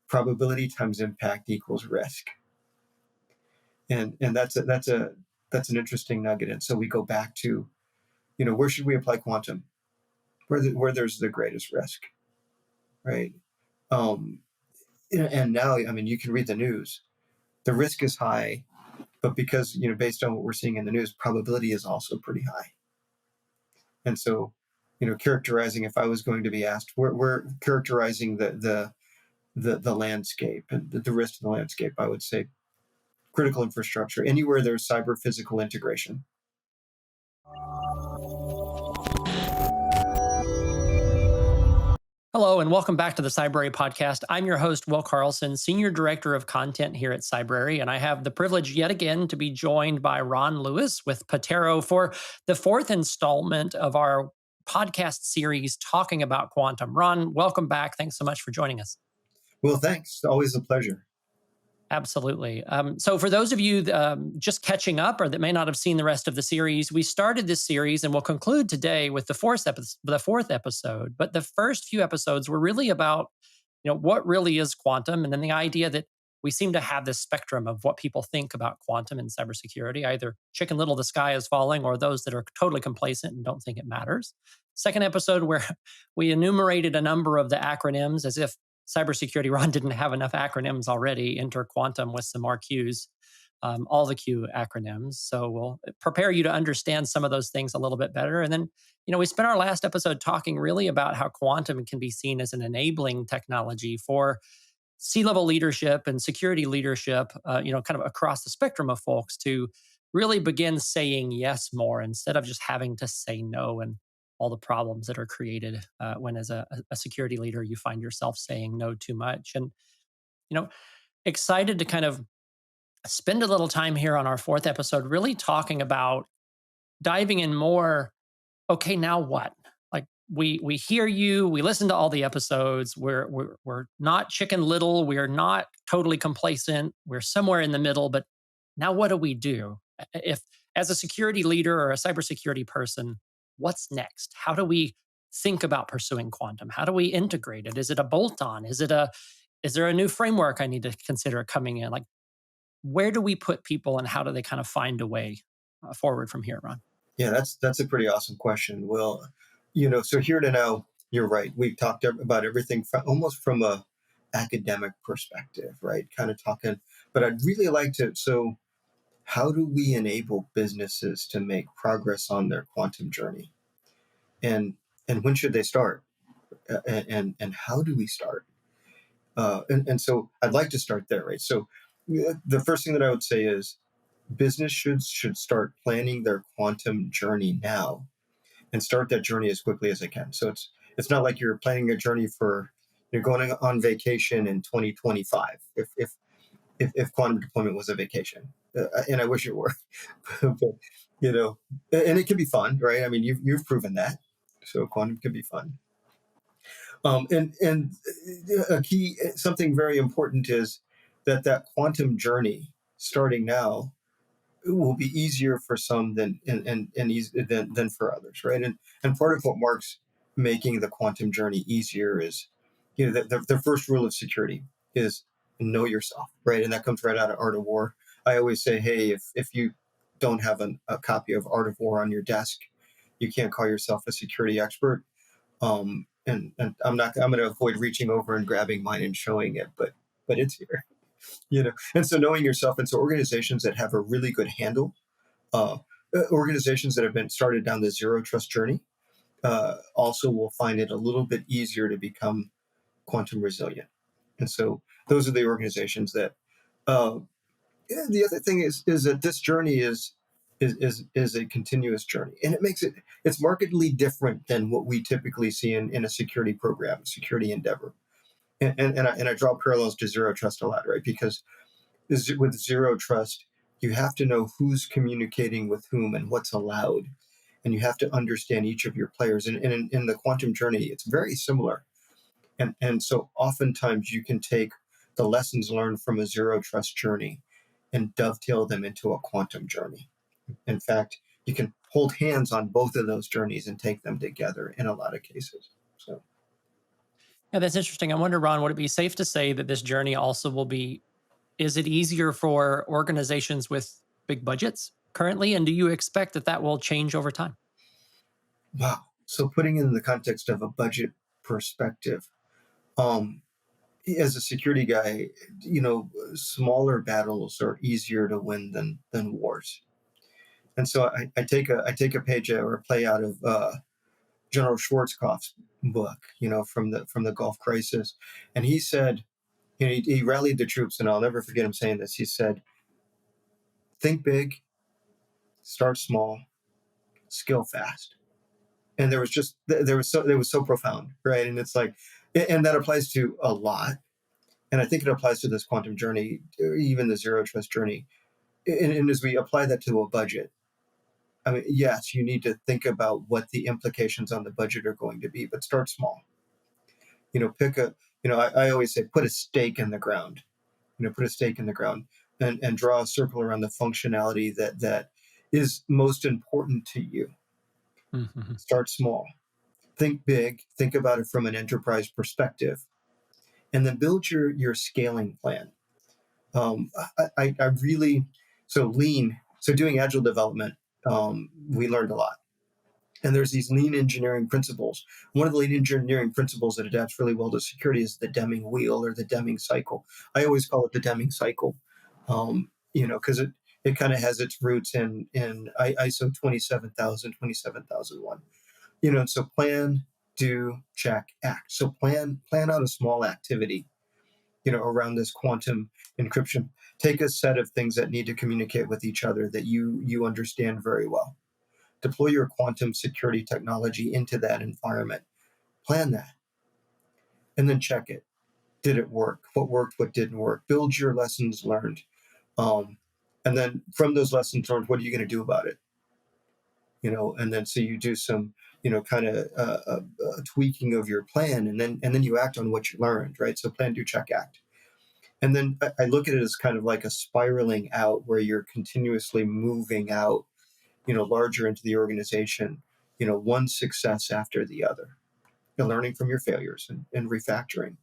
probability times impact equals risk. And that's an interesting nugget. And so we go back to, where should we apply quantum? Where there's the greatest risk, right? And now, you can read the news. The risk is high, but because, based on what we're seeing in the news, probability is also pretty high. And so, characterizing, if I was going to be asked, we're characterizing the landscape and the risk to the landscape, I would say critical infrastructure, anywhere there's cyber physical integration. Hello, and welcome back to the Cybrary podcast. I'm your host, Will Carlson, Senior Director of Content here at Cybrary, and I have the privilege yet again to be joined by Ron Lewis with Patero for the fourth installment of our podcast series talking about quantum. Ron, welcome back. Thanks so much for joining us. Well, thanks. Always a pleasure. Absolutely. So for those of you just catching up or that may not have seen the rest of the series, we started this series and we'll conclude today with the fourth episode. But the first few episodes were really about, what really is quantum, and then the idea that we seem to have this spectrum of what people think about quantum and cybersecurity, either chicken little, the sky is falling, or those that are totally complacent and don't think it matters. Second episode where we enumerated a number of the acronyms as if cybersecurity, Ron didn't have enough acronyms already. Enter quantum with some more Qs, all the Q acronyms. So we'll prepare you to understand some of those things a little bit better. And then, we spent our last episode talking really about how quantum can be seen as an enabling technology for C-level leadership and security leadership, kind of across the spectrum of folks to really begin saying yes more instead of just having to say no, and all the problems that are created when as a security leader, you find yourself saying no too much. And, excited to kind of spend a little time here on our fourth episode, really talking about diving in more. Okay, now what? Like we hear you, we listen to all the episodes. We're not chicken little. We're not totally complacent. We're somewhere in the middle, but now what do we do? If as a security leader or a cybersecurity person, what's next? How do we think about pursuing quantum? How do we integrate it? Is it a bolt-on? Is there a new framework I need to consider coming in? Like, where do we put people and how do they kind of find a way forward from here, Ron? Yeah, that's a pretty awesome question. Well, so here to now, you're right. We've talked about everything almost from a academic perspective, right? Kind of talking, but I'd really like to, so how do we enable businesses to make progress on their quantum journey? And when should they start? And how do we start? And so I'd like to start there, right? So the first thing that I would say is business should start planning their quantum journey now and start that journey as quickly as they can. So it's not like you're planning a journey for you're going on vacation in 2025. If quantum deployment was a vacation, and I wish it were, but and it can be fun, right? I mean, you've proven that, so quantum can be fun. And a key, something very important is that quantum journey starting now will be easier for some than for others, right? And part of what marks making the quantum journey easier is, the first rule of security is know yourself, right? And that comes right out of Art of War. I always say, hey, if you don't have a copy of Art of War on your desk, you can't call yourself a security expert. And I'm going to avoid reaching over and grabbing mine and showing it, but it's here. And so knowing yourself, and so organizations that have a really good handle, organizations that have been started down the zero trust journey, also will find it a little bit easier to become quantum resilient. And so those are the organizations that. The other thing is that this journey is a continuous journey, and it's markedly different than what we typically see in a security program, security endeavor. And I draw parallels to zero trust a lot, right? Because with zero trust, you have to know who's communicating with whom and what's allowed. And you have to understand each of your players. And in the quantum journey, it's very similar. And so oftentimes you can take the lessons learned from a zero trust journey and dovetail them into a quantum journey. In fact, you can hold hands on both of those journeys and take them together in a lot of cases. So. Yeah, that's interesting. I wonder, Ron, would it be safe to say that this journey also will be, is it easier for organizations with big budgets currently? And do you expect that that will change over time? Wow. So putting it in the context of a budget perspective, um, as a security guy, smaller battles are easier to win than wars. And so I take a page or a play out of General Schwarzkopf's book, from the Gulf crisis, and he said, he rallied the troops, and I'll never forget him saying this. He said, "Think big, start small, skill fast." And there was so profound, right? And it's like, and that applies to a lot, and I think it applies to this quantum journey, or even the zero trust journey. And as we apply that to a budget, I mean, yes, you need to think about what the implications on the budget are going to be, but start small. Pick a, I always say, put a stake in the ground. Put a stake in the ground, and draw a circle around the functionality that is most important to you. Mhm. Start small. Think big. Think about it from an enterprise perspective, and then build your scaling plan. I really, so lean. So doing agile development, we learned a lot. And there's these lean engineering principles. One of the lean engineering principles that adapts really well to security is the Deming wheel or the Deming cycle. I always call it the Deming cycle, because it kind of has its roots in ISO 27000, 27001. So plan, do, check, act. So plan out a small activity, around this quantum encryption. Take a set of things that need to communicate with each other that you understand very well. Deploy your quantum security technology into that environment. Plan that, and then check it. Did it work? What worked? What didn't work? Build your lessons learned, um, and then from those lessons learned, what are you going to do about it? And then so you do some, kind of tweaking of your plan, and then you act on what you learned, right? So plan, do, check, act. And then I look at it as kind of like a spiraling out where you're continuously moving out, larger into the organization, one success after the other, learning from your failures and refactoring.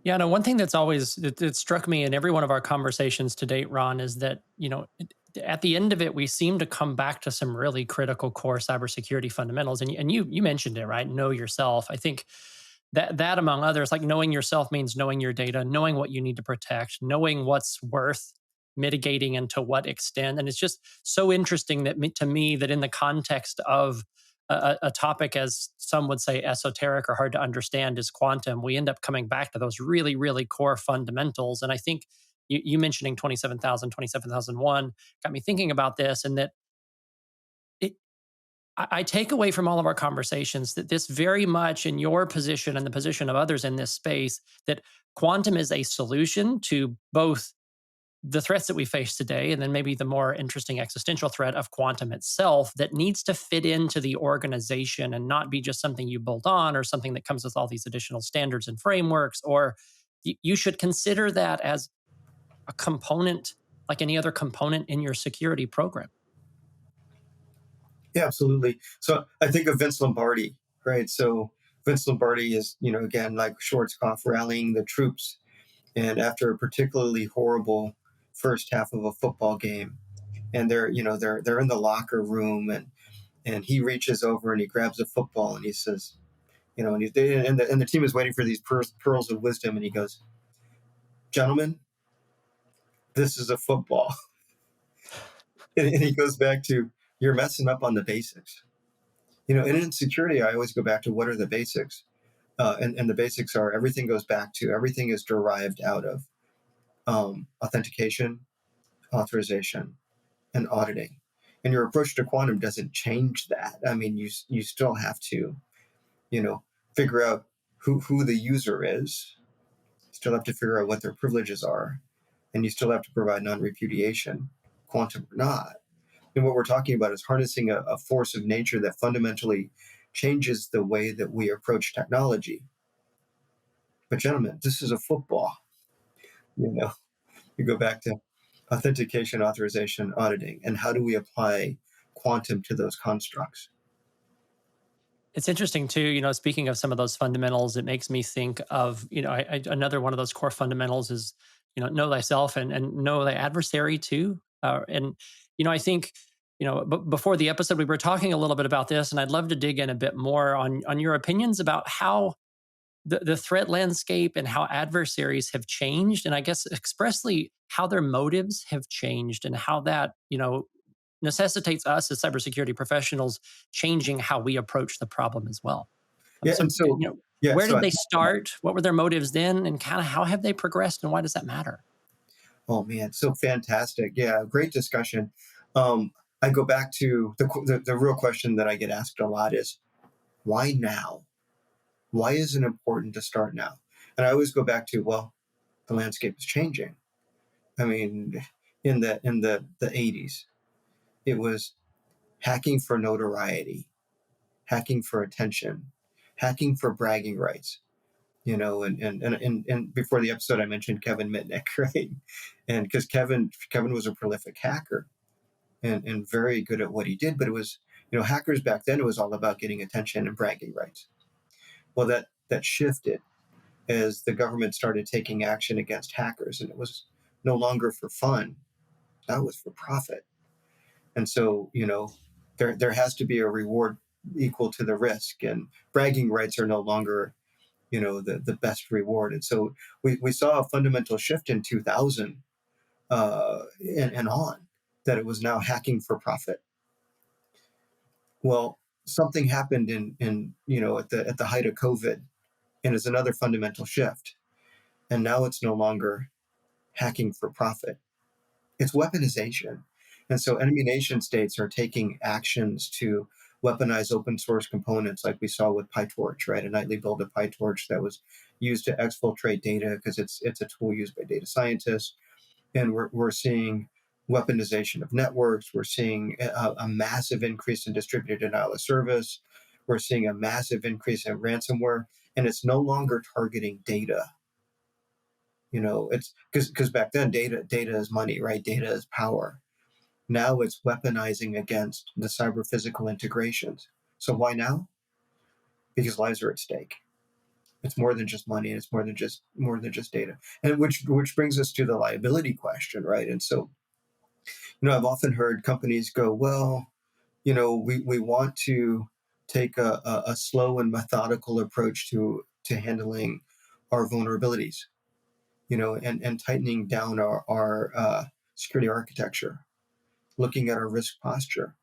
Yeah, no, one thing that's always that struck me in every one of our conversations to date, Ron, is that, at the end of it, we seem to come back to some really critical core cybersecurity fundamentals. And you mentioned it, right? Know yourself. I think that among others, like knowing yourself means knowing your data, knowing what you need to protect, knowing what's worth mitigating and to what extent. And it's just so interesting that to me that in the context of a topic as some would say esoteric or hard to understand is quantum, we end up coming back to those really, really core fundamentals. And I think you mentioning 27,000, 27,001 got me thinking about this, and that it, I take away from all of our conversations that this very much in your position and the position of others in this space, that quantum is a solution to both the threats that we face today, and then maybe the more interesting existential threat of quantum itself that needs to fit into the organization and not be just something you bolt on or something that comes with all these additional standards and frameworks. Or you should consider that as a component, like any other component in your security program. Yeah, absolutely. So I think of Vince Lombardi, right? So Vince Lombardi is, again, like Schwarzkopf, rallying the troops, and after a particularly horrible first half of a football game, and they're in the locker room, and he reaches over and he grabs a football and he says, and the team is waiting for these pearls of wisdom, and he goes, "Gentlemen, this is a football." And he goes back to, "You're messing up on the basics." And in security, I always go back to, what are the basics? And the basics are, everything is derived out of authentication, authorization, and auditing. And your approach to quantum doesn't change that. I mean, you still have to, you know, figure out who the user is. You still have to figure out what their privileges are, and you still have to provide non-repudiation, quantum or not. And what we're talking about is harnessing a force of nature that fundamentally changes the way that we approach technology. But gentlemen, this is a football. You know, you go back to authentication, authorization, auditing, and how do we apply quantum to those constructs? It's interesting too, speaking of some of those fundamentals, it makes me think of, another one of those core fundamentals is, know thyself and know thy adversary too. I think, before the episode, we were talking a little bit about this, and I'd love to dig in a bit more on your opinions about how the threat landscape and how adversaries have changed. And I guess expressly how their motives have changed and how that, necessitates us as cybersecurity professionals changing how we approach the problem as well. Yeah, So, and so yeah, where so did they start? What were their motives then? And kind of how have they progressed and why does that matter? oh man, so fantastic. Yeah, great discussion. Um, I go back to the real question that I get asked a lot is why now? Why is it important to start now? And I always go back to, well, the landscape is changing. I mean, in the 80s, it was hacking for notoriety, hacking for attention, hacking for bragging rights. And before the episode, I mentioned Kevin Mitnick, right? And because Kevin was a prolific hacker and very good at what he did, but it was, hackers back then, it was all about getting attention and bragging rights. Well, that shifted as the government started taking action against hackers, and it was no longer for fun; that was for profit. And so, there has to be a reward equal to the risk, and bragging rights are no longer, the best reward. And so we saw a fundamental shift in 2000 and on, that it was now hacking for profit. Well, something happened at the height of COVID, and it's another fundamental shift. And now it's no longer hacking for profit; it's weaponization. And so enemy nation states are taking actions to weaponize open source components, like we saw with PyTorch, right? A nightly build of PyTorch that was used to exfiltrate data because it's a tool used by data scientists. And we're seeing weaponization of networks. We're seeing a massive increase in distributed denial of service. We're seeing a massive increase in ransomware, and it's no longer targeting data. It's because back then data is money, right? Data is power. Now it's weaponizing against the cyber physical integrations. So why now? Because lives are at stake. It's more than just money, and it's more than just data. And which brings us to the liability question, right? And so, I've often heard companies go, well, we want to take a slow and methodical approach to handling our vulnerabilities, and tightening down our security architecture, looking at our risk posture.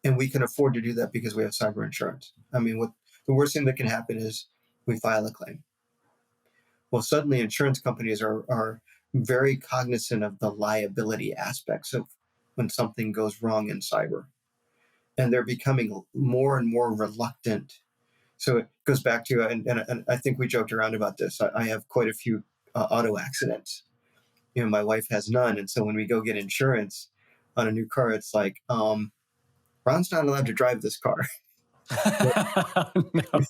And we can afford to do that because we have cyber insurance. I mean, what the worst thing that can happen is we file a claim. Well, suddenly insurance companies are very cognizant of the liability aspects of when something goes wrong in cyber. And they're becoming more and more reluctant. So it goes back to, and I think we joked around about this. I have quite a few auto accidents. My wife has none. And so when we go get insurance on a new car, it's like, Ron's not allowed to drive this car. No.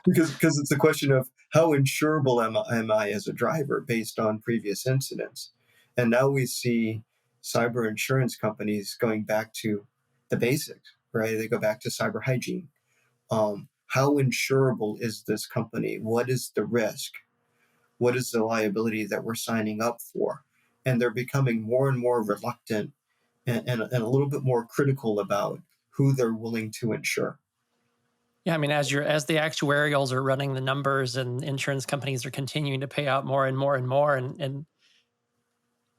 because it's a question of how insurable am I as a driver based on previous incidents. And now we see cyber insurance companies going back to the basics, right? They go back to cyber hygiene. How insurable is this company? What is the risk? What is the liability that we're signing up for? And they're becoming more and more reluctant and a little bit more critical about who they're willing to insure. Yeah, I mean, as the actuarials are running the numbers and insurance companies are continuing to pay out more and more and more, and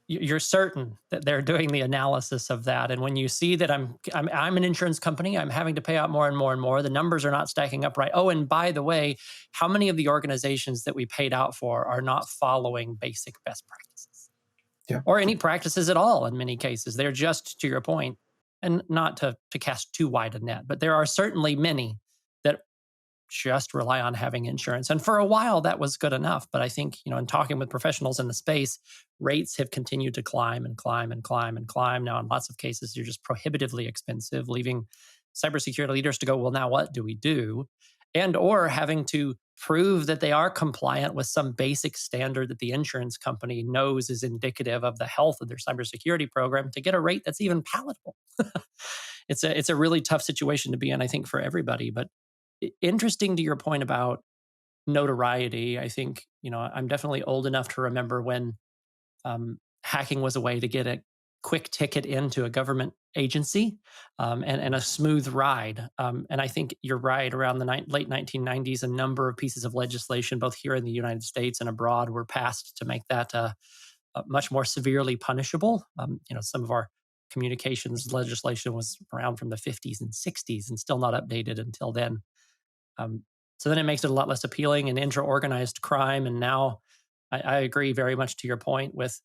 you're certain that they're doing the analysis of that. And when you see that I'm an insurance company, I'm having to pay out more and more and more, the numbers are not stacking up right. Oh, and by the way, how many of the organizations that we paid out for are not following basic best practices Yeah. or any practices at all in many cases? They're just, to your point, and not to cast too wide a net, but there are certainly many that just rely on having insurance. And for a while, that was good enough. But I think, in talking with professionals in the space, rates have continued to climb and climb and climb and climb. Now, in lots of cases, they're just prohibitively expensive, leaving cybersecurity leaders to go, well, now what do we do? And or having to prove that they are compliant with some basic standard that the insurance company knows is indicative of the health of their cybersecurity program to get a rate that's even palatable. It's a really tough situation to be in, I think, for everybody. But Interesting to your point about notoriety. I think, I'm definitely old enough to remember when hacking was a way to get a quick ticket into a government agency, and a smooth ride. And I think you're right. Around the late 1990s, a number of pieces of legislation, both here in the United States and abroad, were passed to make that much more severely punishable. Some of our communications legislation was around from the 50s and 60s and still not updated until then. Um, so then it makes it a lot less appealing and intra-organized crime. And now I agree very much to your point with,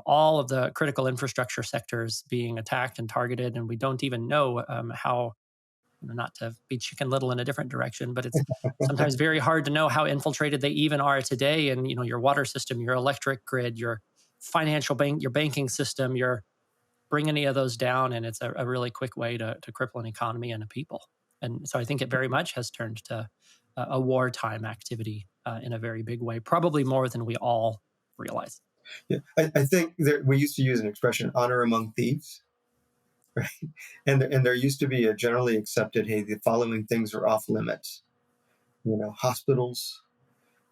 all of the critical infrastructure sectors being attacked and targeted, and we don't even know how. Not to be Chicken Little in a different direction, but it's sometimes very hard to know how infiltrated they even are today. And your water system, your electric grid, your financial bank, your banking system, your bring any of those down, and it's a really quick way to cripple an economy and a people. And so I think it very much has turned to a wartime activity in a very big way, probably more than we all realize. Yeah, I think that we used to use an expression, honor among thieves, right? And there used to be a generally accepted, hey, the following things are off limits. Hospitals.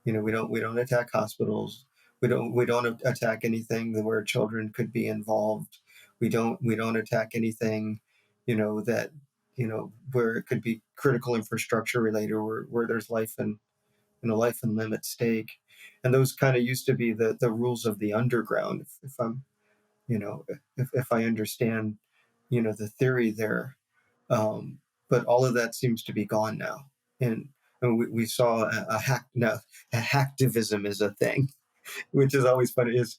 We don't attack hospitals. We don't attack anything where children could be involved. We don't attack anything, that where it could be critical infrastructure related, where there's life and limb at stake. And those kind of used to be the rules of the underground. If I'm you know if I understand the theory there. But all of that seems to be gone now. And we saw a hack now. A hacktivism is a thing, which is always funny. It's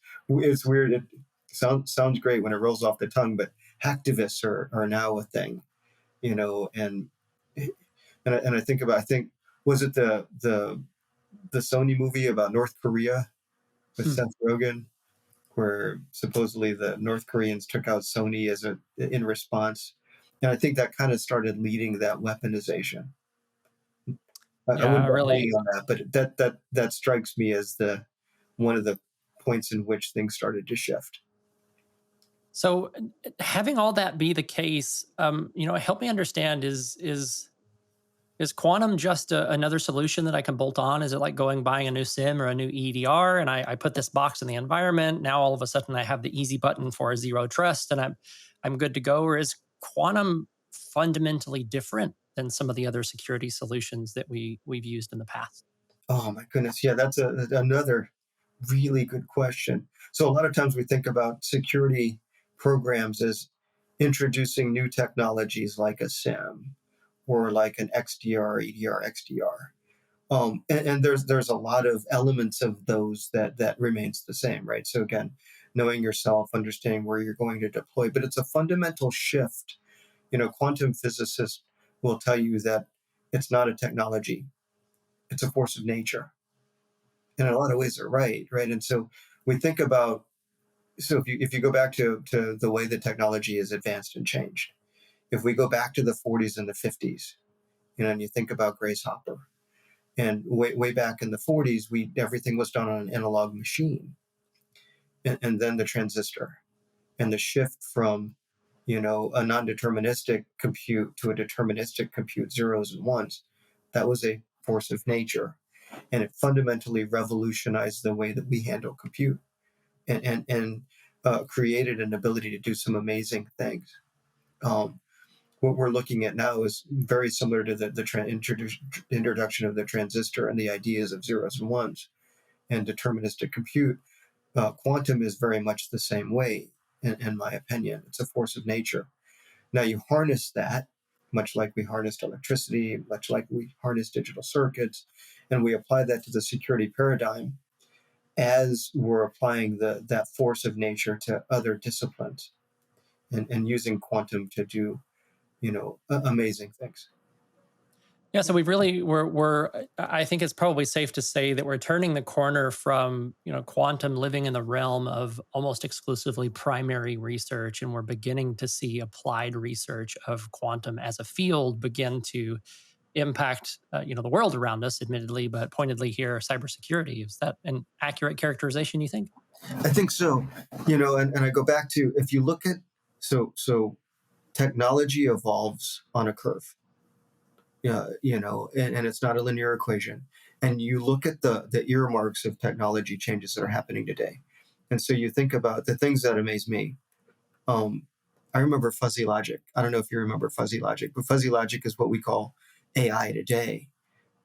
weird. It sounds great when it rolls off the tongue, but hacktivists are now a thing. And I think was it the Sony movie about North Korea with Hmm. Seth Rogen, where supposedly the North Koreans took out Sony in response. And I think that kind of started leading that weaponization. I Yeah, wouldn't bet money really. on that, but that strikes me as the one of the points in which things started to shift. So having all that be the case, help me understand, is quantum just another solution that I can bolt on? Is it like buying a new SIM or a new EDR, and I put this box in the environment? Now all of a sudden I have the easy button for zero trust, and I'm good to go. Or is quantum fundamentally different than some of the other security solutions that we've used in the past? Oh my goodness, yeah, that's another really good question. So a lot of times we think about security programs as introducing new technologies like a SIM or like an XDR, EDR, XDR. And there's a lot of elements of those that remains the same, right? So again, knowing yourself, understanding where you're going to deploy, but it's a fundamental shift. Quantum physicists will tell you that it's not a technology; it's a force of nature. And in a lot of ways, they're right, right? And so we think about if you go back to the way that technology is advanced and changed, if we go back to the 40s and the 50s, and you think about Grace Hopper, and way back in the 40s, we everything was done on an analog machine, and then the transistor, and the shift from a non-deterministic compute to a deterministic compute, zeros and ones. That was a force of nature, and it fundamentally revolutionized the way that we handle compute, and created an ability to do some amazing things. Um, what we're looking at now is very similar to the introduction of the transistor and the ideas of zeros and ones and deterministic compute. Quantum is very much the same way, in my opinion. It's a force of nature. Now you harness that, much like we harnessed electricity, much like we harness digital circuits, and we apply that to the security paradigm as we're applying that force of nature to other disciplines, and using quantum to do amazing things. Yeah, so we've really we're I think it's probably safe to say that we're turning the corner from, quantum living in the realm of almost exclusively primary research, and we're beginning to see applied research of quantum as a field begin to impact, the world around us, admittedly, but pointedly here, cybersecurity. Is that an accurate characterization, you think? I think so. And I go back to, if you look at, so technology evolves on a curve, and it's not a linear equation. And you look at the earmarks of technology changes that are happening today. And so you think about the things that amaze me. Um, I remember fuzzy logic. I don't know if you remember fuzzy logic, but fuzzy logic is what we call AI today,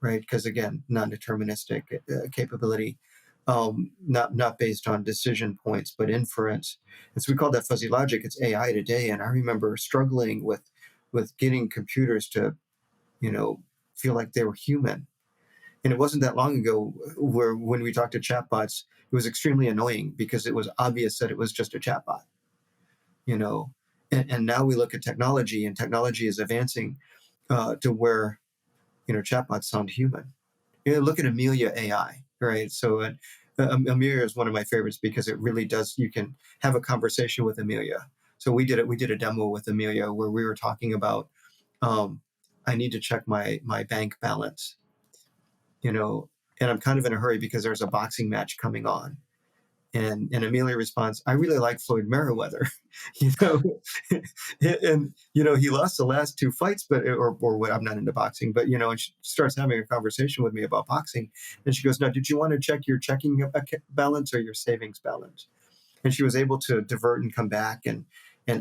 right? Because again, non-deterministic capability, not based on decision points, but inference. And so we call that fuzzy logic. It's AI today, and I remember struggling with getting computers to, you know, feel like they were human. And it wasn't that long ago where when we talked to chatbots, it was extremely annoying because it was obvious that it was just a chatbot, you know. And now we look at technology, and technology is advancing to where, chatbots sound human. Look at Amelia AI, right? So Amelia is one of my favorites because it really does. You can have a conversation with Amelia. So we did it. We did a demo with Amelia where we were talking about, um, I need to check my bank balance, you know, and I'm kind of in a hurry because there's a boxing match coming on. And Amelia responds, I really like Floyd Mayweather, you know, and he lost the last two fights, but or what, I'm not into boxing, but and she starts having a conversation with me about boxing, and she goes, now, did you want to check your checking balance or your savings balance? And she was able to divert and come back and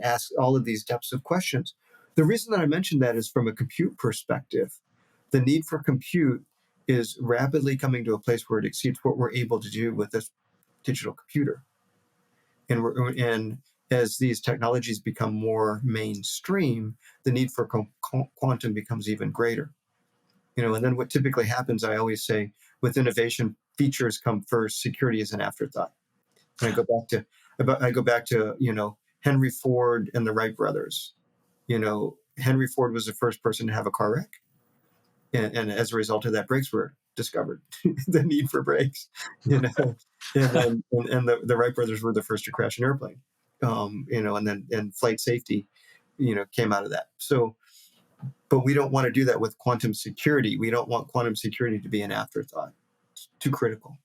ask all of these depths of questions. The reason that I mentioned that is from a compute perspective. The need for compute is rapidly coming to a place where it exceeds what we're able to do with this digital computer. And as these technologies become more mainstream, the need for quantum becomes even greater. And then what typically happens, I always say, with innovation, features come first, security is an afterthought. And I go back to Henry Ford and the Wright brothers. Henry Ford was the first person to have a car wreck, and as a result of that, brakes were discovered. The need for brakes, and the Wright brothers were the first to crash an airplane. And flight safety, came out of that. So, but we don't want to do that with quantum security. We don't want quantum security to be an afterthought. It's too critical.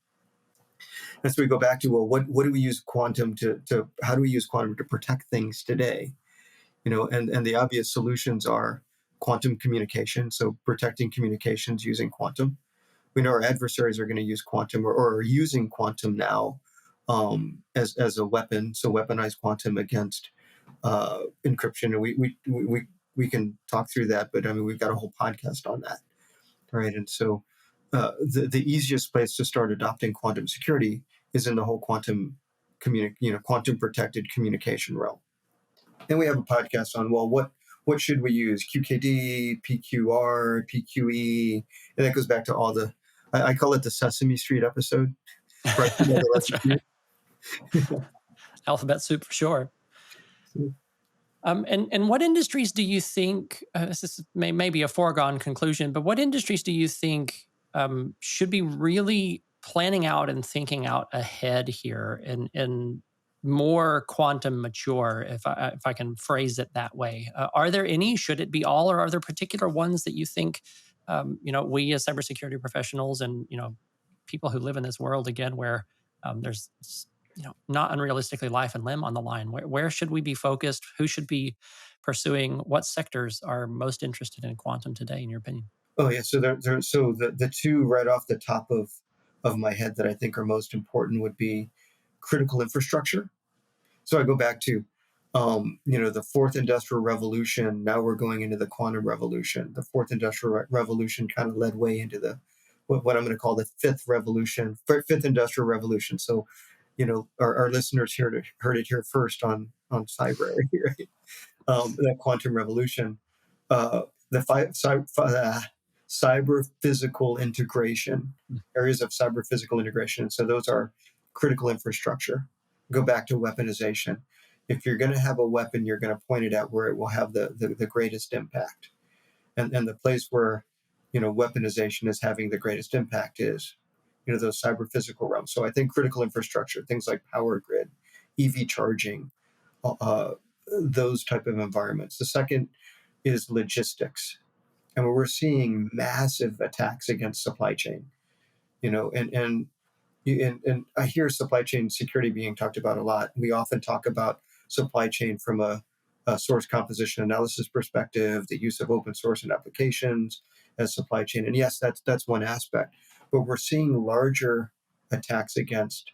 And so we go back to, well, what do we use quantum to how do we use quantum to protect things today? And the obvious solutions are quantum communication. So protecting communications using quantum. We know our adversaries are going to use quantum or are using quantum now as a weapon. So weaponize quantum against encryption. And we can talk through that, but I mean, we've got a whole podcast on that, right? And so the easiest place to start adopting quantum security is in the whole quantum protected communication realm. And we have a podcast on, well, what should we use? QKD, PQR, PQE, and that goes back to all the, I call it the Sesame Street episode. Right? That's right. Alphabet soup for sure. And what industries do you think, this is maybe a foregone conclusion, but what industries do you think should be really planning out and thinking out ahead here and more quantum mature, if I can phrase it that way? Are there any? Should it be all, or are there particular ones that you think, we as cybersecurity professionals and people who live in this world again, where there's not unrealistically life and limb on the line? Where should we be focused? Who should be pursuing? What sectors are most interested in quantum today, in your opinion? Oh yeah, so so the two right off the top of my head that I think are most important would be critical infrastructure. So I go back to the fourth industrial revolution. Now we're going into the quantum revolution. The fourth industrial revolution kind of led way into the what I'm going to call the fifth industrial revolution. So our listeners heard it here first on Cybrary, right? That quantum revolution, the cyber physical integration, areas of cyber physical integration. So those are critical infrastructure. Go back to weaponization. If you're going to have a weapon, you're going to point it at where it will have the greatest impact. And the place where, weaponization is having the greatest impact is, those cyber physical realms. So I think critical infrastructure, things like power grid, EV charging, those type of environments. The second is logistics. And we're seeing massive attacks against supply chain, and I hear supply chain security being talked about a lot. We often talk about supply chain from a source composition analysis perspective, the use of open source and applications, as supply chain. And yes, that's one aspect, but we're seeing larger attacks against,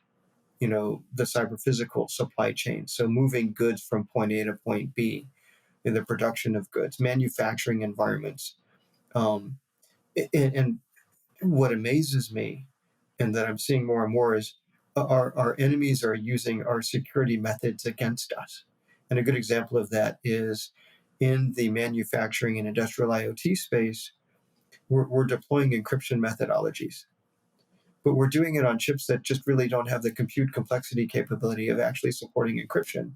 the cyber physical supply chain. So moving goods from point A to point B in the production of goods, manufacturing environments. Um, and what amazes me, and that I'm seeing more and more, is our enemies are using our security methods against us. And a good example of that is in the manufacturing and industrial IoT space, we're deploying encryption methodologies, but we're doing it on chips that just really don't have the compute complexity capability of actually supporting encryption.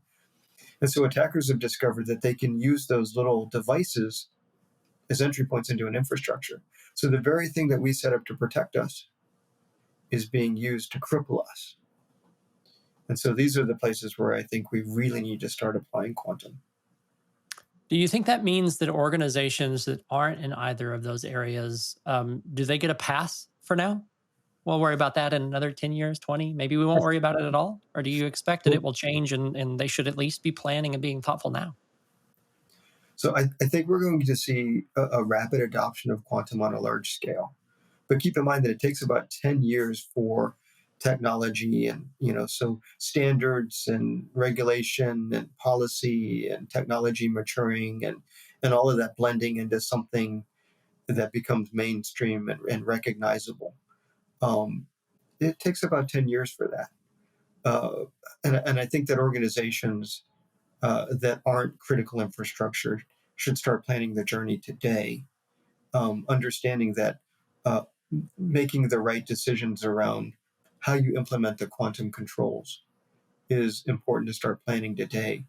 And so attackers have discovered that they can use those little devices as entry points into an infrastructure. So the very thing that we set up to protect us is being used to cripple us. And so these are the places where I think we really need to start applying quantum. Do you think that means that organizations that aren't in either of those areas, do they get a pass for now? We'll worry about that in another 10 years, 20. Maybe we won't worry about it at all. Or do you expect that Well, it will change and they should at least be planning and being thoughtful now? so I think we're going to see a rapid adoption of quantum on a large scale. But keep in mind that it takes about 10 years for technology and, so standards and regulation and policy and technology maturing and all of that blending into something that becomes mainstream and recognizable. Um, it takes about 10 years for that. Uh, and I think that organizations that aren't critical infrastructure should start planning the journey today, understanding that uh, making the right decisions around how you implement the quantum controls is important to start planning today.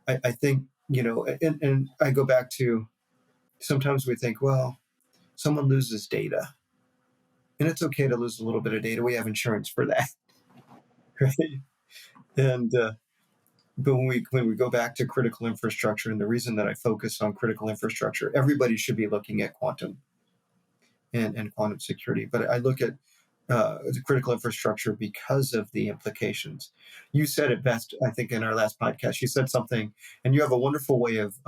I think, and I go back to sometimes we think, well, someone loses data, and it's okay to lose a little bit of data. We have insurance for that, right? And but when we go back to critical infrastructure, and the reason that I focus on critical infrastructure, everybody should be looking at quantum and quantum security. But I look at the critical infrastructure because of the implications. You said it best, I think, in our last podcast. You said something, and you have a wonderful way of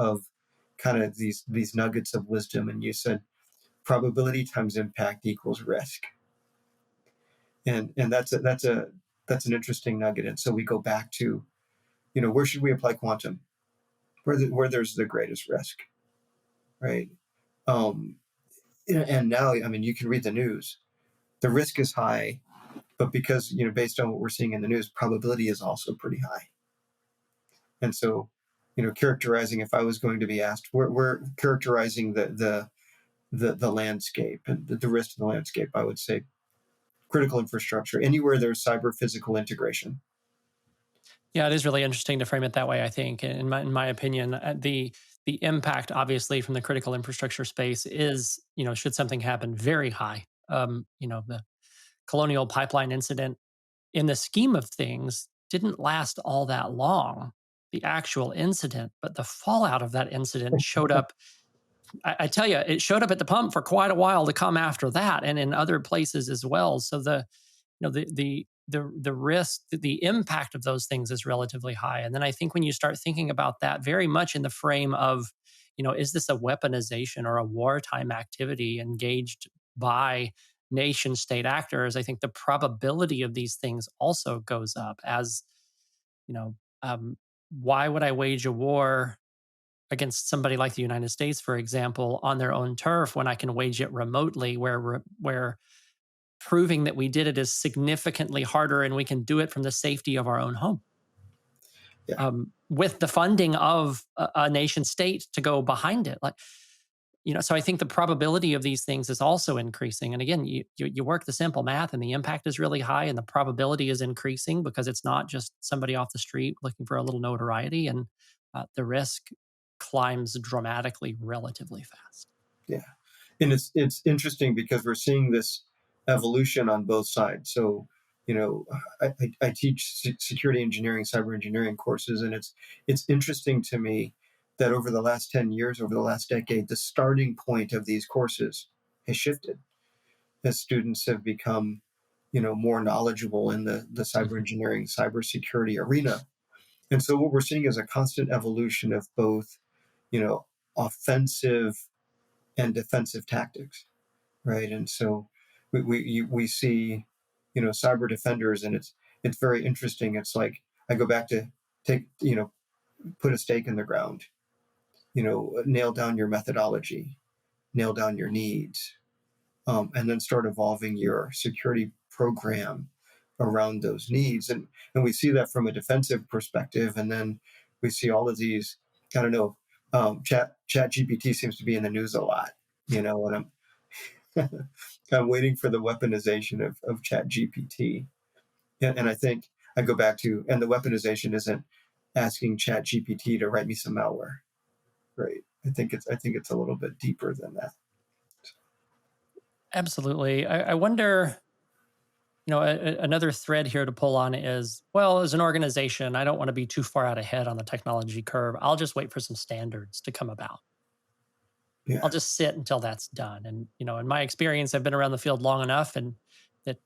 kind of these nuggets of wisdom. And you said probability times impact equals risk, and that's an interesting nugget. And so we go back to, where should we apply quantum? Where there's the greatest risk, right? Um, and now, I mean, you can read the news. The risk is high, but because, based on what we're seeing in the news, probability is also pretty high. And so, characterizing, if I was going to be asked, we're characterizing the landscape and the risk of the landscape, I would say critical infrastructure, anywhere there's cyber physical integration. Yeah, it is really interesting to frame it that way. I think, in my opinion, the impact, obviously, from the critical infrastructure space is, should something happen, very high. The Colonial Pipeline incident, in the scheme of things, didn't last all that long. The actual incident, but the fallout of that incident showed up. I tell you, it showed up at the pump for quite a while to come after that, and in other places as well. So the risk, the impact of those things is relatively high. And then I think when you start thinking about that very much in the frame of, is this a weaponization or a wartime activity engaged by nation state actors? I think the probability of these things also goes up. As you know, why would I wage a war against somebody like the United States, for example, on their own turf when I can wage it remotely, where proving that we did it is significantly harder, and we can do it from the safety of our own home, Yeah. with the funding of a nation state to go behind it. So I think the probability of these things is also increasing. And again, you work the simple math, and the impact is really high, and the probability is increasing because it's not just somebody off the street looking for a little notoriety, and the risk climbs dramatically relatively fast. Yeah. And it's interesting because we're seeing this evolution on both sides. So, I teach security engineering, cyber engineering courses, and it's interesting to me that over the last 10 years, over the last decade, the starting point of these courses has shifted as students have become, more knowledgeable in the cyber Mhm. engineering, cyber security arena. And so what we're seeing is a constant evolution of both, offensive and defensive tactics. right? And so we see, cyber defenders, and it's very interesting. It's like I go back to take, put a stake in the ground, nail down your methodology, nail down your needs, and then start evolving your security program around those needs. And we see that from a defensive perspective, and then we see all of these. I don't know. Chat GPT seems to be in the news a lot, and I'm waiting for the weaponization of Chat GPT. And I think I go back to, and the weaponization isn't asking Chat GPT to write me some malware, right? I think it's a little bit deeper than that. Absolutely. I wonder, another thread here to pull on is, well, as an organization, I don't want to be too far out ahead on the technology curve. I'll just wait for some standards to come about. I'll Yeah. just sit until that's done. And, in my experience, I've been around the field long enough and that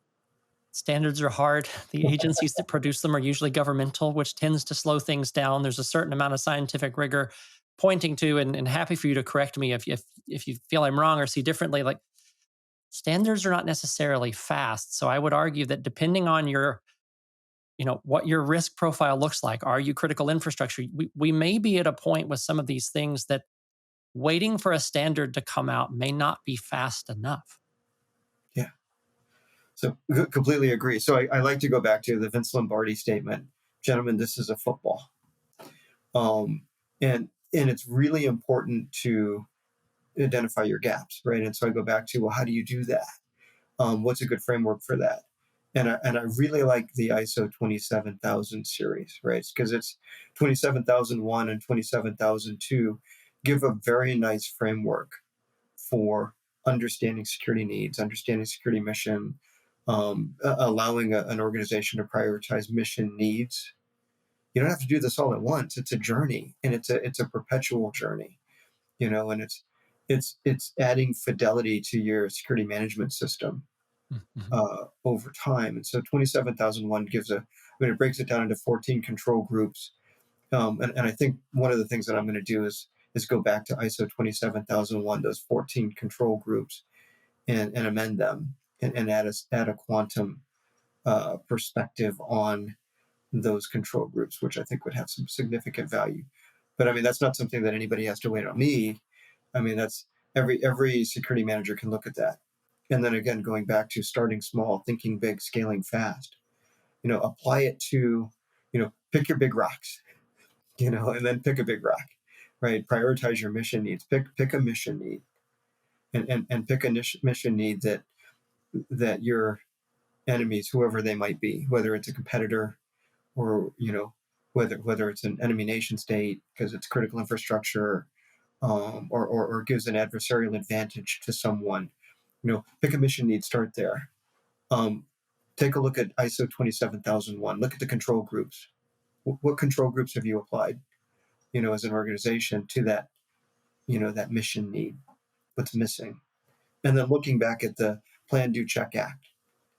standards are hard. The agencies that produce them are usually governmental, which tends to slow things down. There's a certain amount of scientific rigor pointing to, and happy for you to correct me if you feel I'm wrong or see differently. Like, standards are not necessarily fast. So I would argue that depending on what your risk profile looks like, are you critical infrastructure? We may be at a point with some of these things that waiting for a standard to come out may not be fast enough. Yeah. So completely agree. So I like to go back to the Vince Lombardi statement, gentlemen, this is a football. And it's really important to identify your gaps, right? And so I go back to, well, how do you do that? What's a good framework for that? And I really like the ISO 27000 series, right? Because it's 27001 and 27002 give a very nice framework for understanding security needs, understanding security mission, allowing an organization to prioritize mission needs. You don't have to do this all at once. It's a journey, and it's a perpetual journey, and it's adding fidelity to your security management system Mhm. over time. And so 27001 it breaks it down into 14 control groups. And I think one of the things that I'm going to do is go back to ISO 27001, those 14 control groups, and amend them, and add a quantum perspective on those control groups, which I think would have some significant value. But I mean, that's not something that anybody has to wait on me. I mean, that's every security manager can look at that. And then again, going back to starting small, thinking big, scaling fast, apply it to, pick your big rocks, and then pick a big rock, right? Prioritize your mission needs, pick a mission need, and pick a mission need that your enemies, whoever they might be, whether it's a competitor, or whether it's an enemy nation state because it's critical infrastructure, or gives an adversarial advantage to someone. Pick a mission need, start there. Um, Take a look at ISO 27001. Look at the control groups. What control groups have you applied, as an organization to that mission need? What's missing? And then looking back at the plan, do, check, act.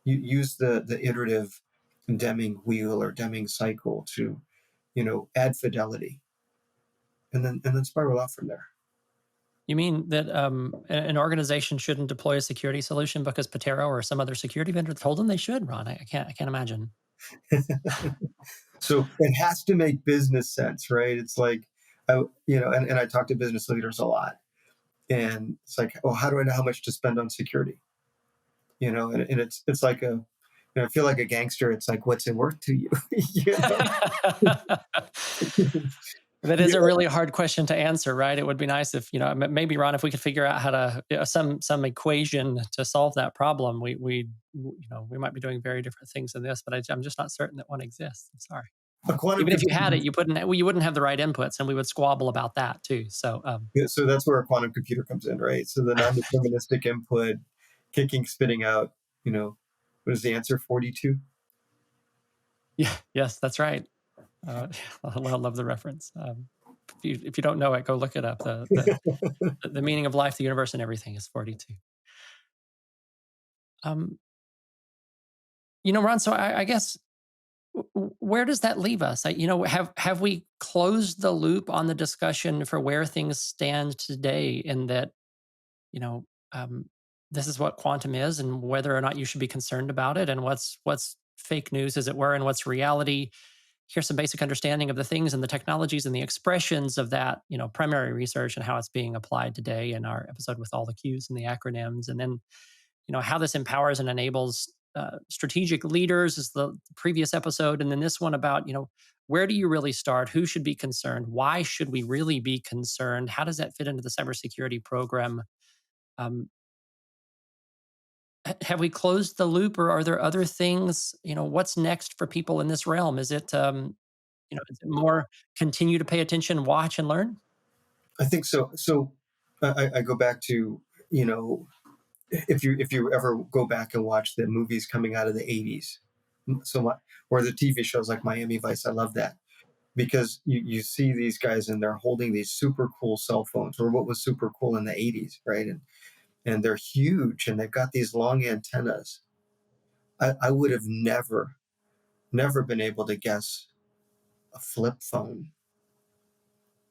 You use the iterative Deming wheel or Deming cycle to, add fidelity, and then spiral out from there. You mean that an organization shouldn't deploy a security solution because Patero or some other security vendor told them they should, Ron? I can't imagine. So it has to make business sense, right? It's like, and I talk to business leaders a lot, and it's like, oh, how do I know how much to spend on security? And it's like I feel like a gangster. It's like, what's it worth to you? you know, That is you a know? really hard question to answer, right? It would be nice if, maybe Ron, if we could figure out how to some equation to solve that problem. We might be doing very different things than this, but I'm just not certain that one exists. I'm sorry. A quantum Even if you had computer. it, you wouldn't have the right inputs, and we would squabble about that too. So, Yeah, so that's where a quantum computer comes in, right? So the non-deterministic input, spitting out, what is the answer? 42. yeah, yes, that's right. Uh, I love the reference. If you don't know it, go look it up. The meaning of life, the universe, and everything is 42. Um, Ron. So I guess where does that leave us? Have we closed the loop on the discussion for where things stand today? In that, you know, um, this is what quantum is and whether or not you should be concerned about it, and what's fake news, as it were, and what's reality. Here's some basic understanding of the things and the technologies and the expressions of that, primary research and how it's being applied today in our episode with all the Q's and the acronyms. And then, how this empowers and enables strategic leaders is the previous episode. And then this one about, where do you really start? Who should be concerned? Why should we really be concerned? How does that fit into the cybersecurity program? Um, have we closed the loop, or are there other things? What's next for people in this realm? Is it more continue to pay attention, watch, and learn? I think so. So I go back to, you know, if you ever go back and watch the movies coming out of the 80s, so much, or the TV shows like Miami Vice, I love that because you see these guys and they're holding these super cool cell phones, or what was super cool in the 80s, right? And they're huge and they've got these long antennas. I would have never been able to guess a flip phone,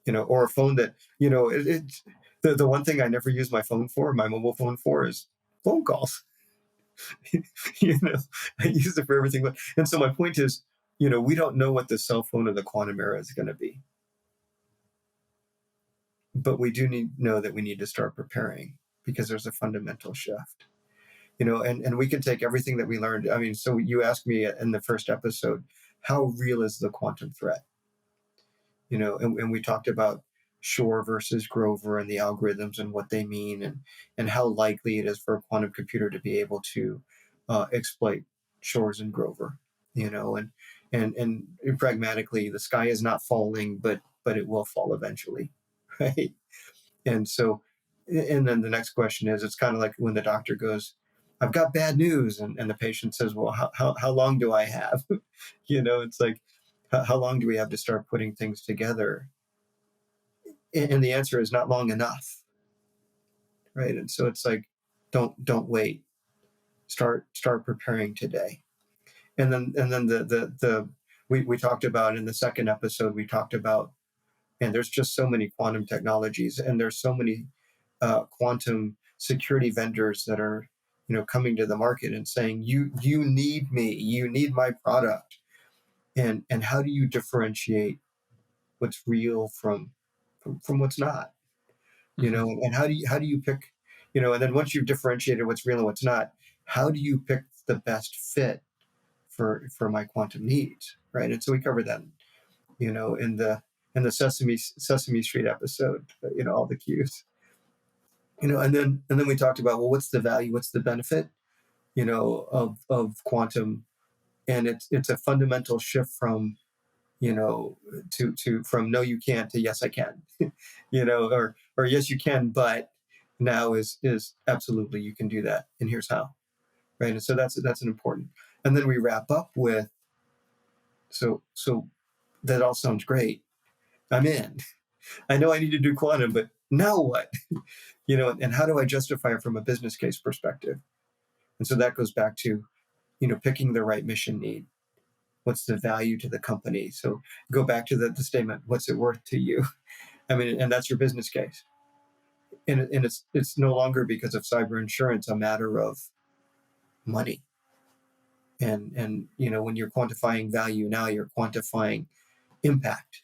or a phone that, the one thing I never use my phone for, my mobile phone for, is phone calls. you know, I use it for everything. And so my point is, we don't know what the cell phone of the quantum era is going to be, but we do know that we need to start preparing because there's a fundamental shift. And we can take everything that we learned. I mean, so you asked me in the first episode, how real is the quantum threat? And we talked about Shor versus Grover and the algorithms and what they mean, and how likely it is for a quantum computer to be able to exploit Shor's and Grover. And pragmatically, the sky is not falling, but it will fall eventually, right? And so, and then the next question is, it's kind of like when the doctor goes, "I've got bad news," and the patient says, "Well, how long do I have?" It's like, how long do we have to start putting things together? And the answer is not long enough, right? And so it's like, don't wait. Start preparing today. And then the we talked about in the second episode, we talked about, and there's just so many quantum technologies, and there's so many quantum security vendors that are coming to the market and saying, you need me, you need my product. And how do you differentiate what's real from what's not? Mhm. And how do you pick, and then once you've differentiated what's real and what's not, how do you pick the best fit for my quantum needs, right? And so we covered that, in the Sesame Street episode, all the cues, and then we talked about, well, what's the value, what's the benefit, of quantum, and it's a fundamental shift from, to from no you can't to yes I can, or yes you can, but now is absolutely you can do that, and here's how, right? And so that's an important. And then we wrap up with, so that all sounds great, I'm in. I know I need to do quantum, but now what? And how do I justify it from a business case perspective? And so that goes back to, picking the right mission need. What's the value to the company? So go back to the statement, what's it worth to you? I mean, and that's your business case. And it's no longer, because of cyber insurance, a matter of money. And when you're quantifying value now, you're quantifying impact,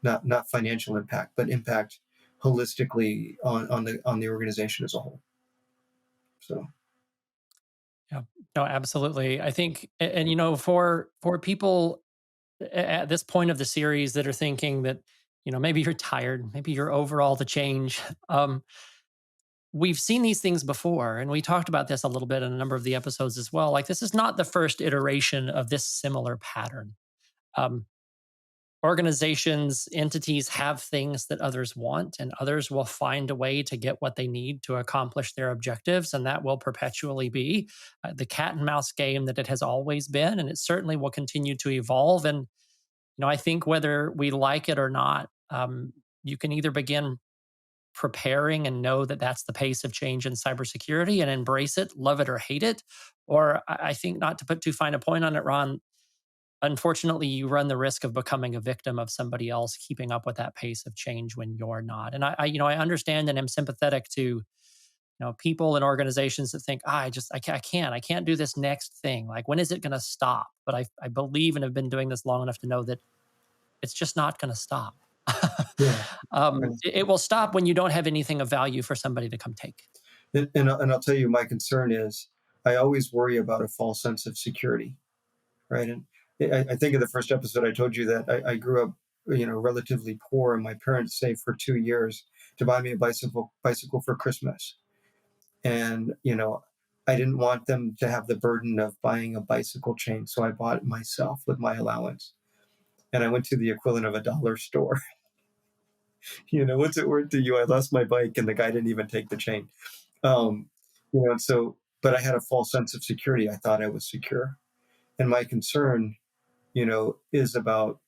not financial impact, but impact holistically on the organization as a whole. So Yeah. No, absolutely. I think, and for people at this point of the series that are thinking that, maybe you're tired, maybe you're over all the change. We've seen these things before, and we talked about this a little bit in a number of the episodes as well. Like, this is not the first iteration of this similar pattern. Um, Organizations, entities have things that others want, and others will find a way to get what they need to accomplish their objectives. And that will perpetually be the cat and mouse game that it has always been. And it certainly will continue to evolve. And, I think whether we like it or not, you can either begin preparing and know that that's the pace of change in cybersecurity and embrace it, love it or hate it. Or I think, not to put too fine a point on it, Ron, unfortunately, you run the risk of becoming a victim of somebody else keeping up with that pace of change when you're not. And I understand and am sympathetic to, people and organizations that think, I can't do this next thing. Like, when is it going to stop? But I believe and have been doing this long enough to know that it's just not going to stop. Yeah. And, It will stop when you don't have anything of value for somebody to come take. and I'll tell you, my concern is I always worry about a false sense of security, right? And I think in the first episode, I told you that I grew up, relatively poor, and my parents saved for 2 years to buy me a bicycle for Christmas. And, I didn't want them to have the burden of buying a bicycle chain. So I bought it myself with my allowance. And I went to the equivalent of a dollar store. What's it worth to you? I lost my bike and the guy didn't even take the chain. Um, and so, but I had a false sense of security. I thought I was secure. And my concern, is about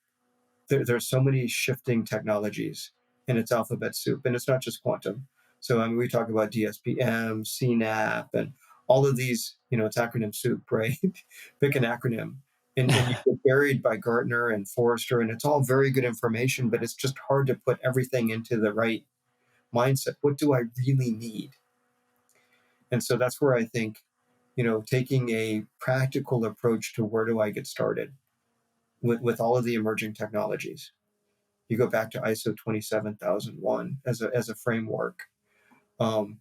there's so many shifting technologies in its alphabet soup, and it's not just quantum. So I mean, we talk about DSPM, CNAP, and all of these. It's acronym soup, right? Pick an acronym, and you get buried by Gartner and Forrester, and it's all very good information, but it's just hard to put everything into the right mindset. What do I really need? And so that's where I think, taking a practical approach to where do I get started with all of the emerging technologies. You go back to ISO 27001 as a framework. Um,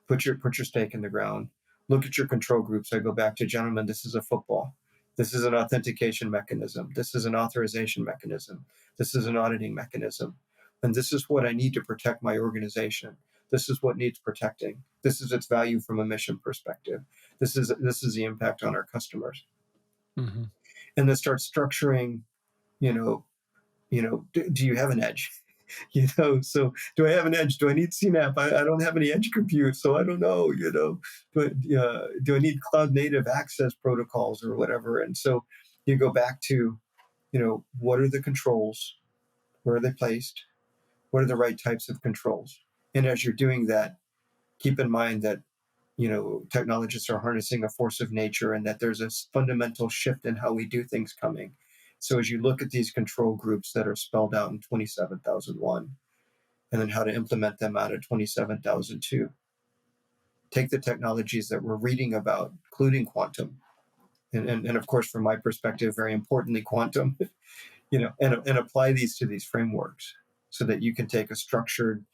put your stake in the ground. Look at your control groups. I go back to, gentlemen, this is a football. This is an authentication mechanism. This is an authorization mechanism. This is an auditing mechanism. And this is what I need to protect my organization. This is what needs protecting. This is its value from a mission perspective. This is the impact on our customers. Mm-hmm. And then start structuring, you know, do you have an edge? So do I have an edge? Do I need CNAP? I don't have any edge compute, so I don't know, but do I need cloud native access protocols or whatever? And so you go back to, what are the controls? Where are they placed? What are the right types of controls? And as you're doing that, keep in mind that, technologists are harnessing a force of nature and that there's a fundamental shift in how we do things coming. So as you look at these control groups that are spelled out in 27001, and then how to implement them out of 27002, take the technologies that we're reading about, including quantum, and of course, from my perspective, very importantly, quantum, and apply these to these frameworks so that you can take a structured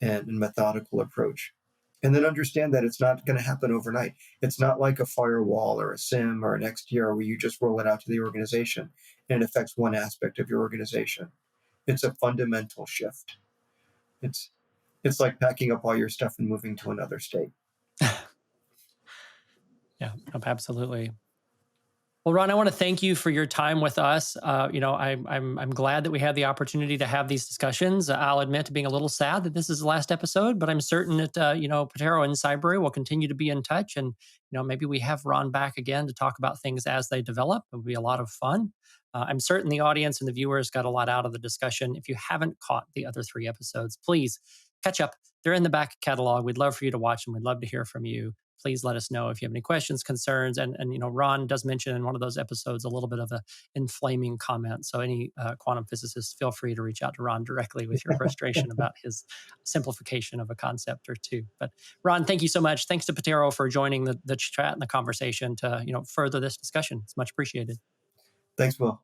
and methodical approach. And then understand that it's not going to happen overnight. It's not like a firewall or a SIM or an XDR where you just roll it out to the organization and it affects one aspect of your organization. It's a fundamental shift. It's it's like packing up all your stuff and moving to another state. Yeah, absolutely. Well, Ron, I want to thank you for your time with us. I'm glad that we had the opportunity to have these discussions. I'll admit to being a little sad that this is the last episode, but I'm certain that Patero and Cybrary will continue to be in touch, and maybe we have Ron back again to talk about things as they develop. It would be a lot of fun. I'm certain the audience and the viewers got a lot out of the discussion. If you haven't caught the other 3 episodes, please catch up. They're in the back catalog. We'd love for you to watch them. We'd love to hear from you. Please let us know if you have any questions, concerns, and Ron does mention in one of those episodes a little bit of an inflaming comment. So any quantum physicists, feel free to reach out to Ron directly with your frustration about his simplification of a concept or two. But Ron, thank you so much. Thanks to Patero for joining the chat and the conversation to further this discussion. It's much appreciated. Thanks, Will.